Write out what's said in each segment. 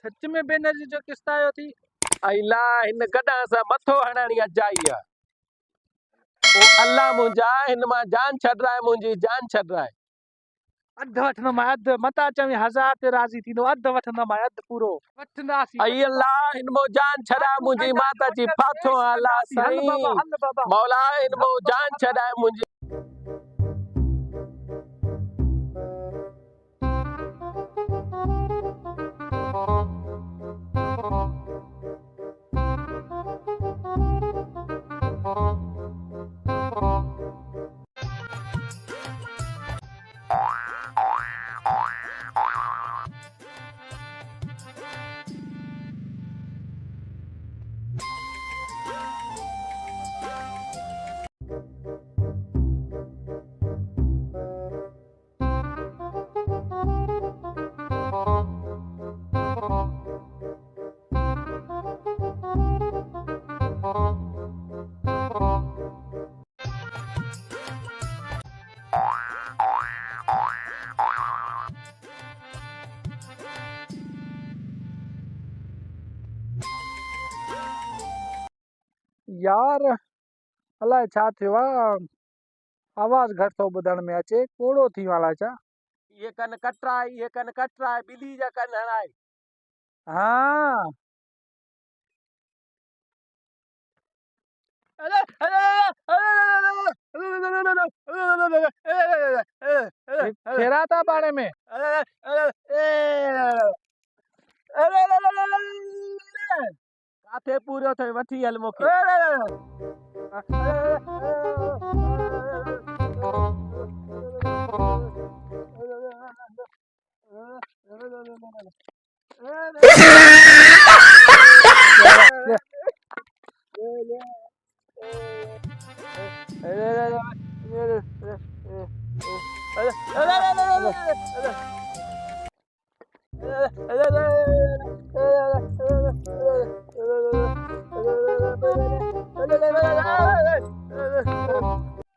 सच में बेनर्जी जो किस्त आयो थी अला इन गडा सा मथो हणानी अजाई है ओ अल्लाह मुंजा इन मा जान छड़ रहा है मुंजी जान छड़ रहा है अध वठंदो मैं अध मता चवी 1000 ते राजी थींदो अध वठंदो मैं अध पूरो वठंदासी आई अल्लाह इन मो जान छड़ा मुंजी माता जी फाथो अल्लाह हल बाबा साईं हल बाबा मौला इन मो जान छड़ा मुंजी यार अलाए छा थियो आहे आवाज़ घटि थो ॿुधण में अचे कोड़ो थी वियो आहे छा ये कन कटरा है ये कन कटरा है बिली जा कन हणाए हाँ खेरा था बारे में काथे पूरो थे वठी हल मोके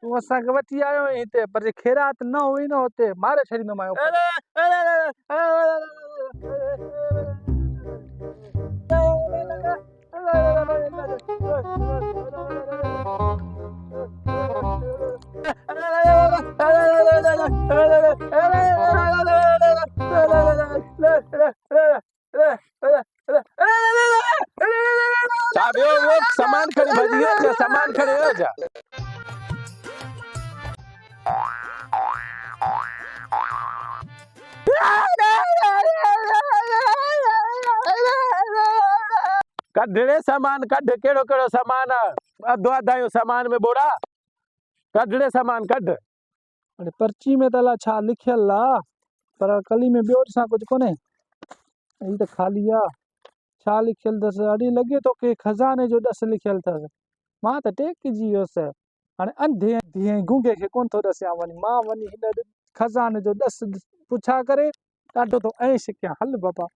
तूं असांखे वठी आयो आहीं हिते पर जे खेरात न हुई न हुते मारे छॾींदोमांइ चा वो सामान खड़ी भजी हो जा सामान खड़े हो जा कढड़े सामान कढ केड़ो केड़ो सामान अधो अधायो सामान में बोड़ा कढड़े सामान कढ अरे पर्ची में त अलाए छा लिखियल आहे पर कली में ॿियो ॾिसां कुझु कोन्हे ही त ख़ाली आहे छा लिखियल अथसि अॼु लॻे थो के खज़ाने जो ॾस लिखियल अथसि मां त टेकिजी वियुसि हाणे अंधे अंधे गूंगे खे कोन थो ॾसियां वञी मां वञी हिन खज़ाने जो ॾस पुछा करे ॾाढो थो ऐश कयां हल बाबा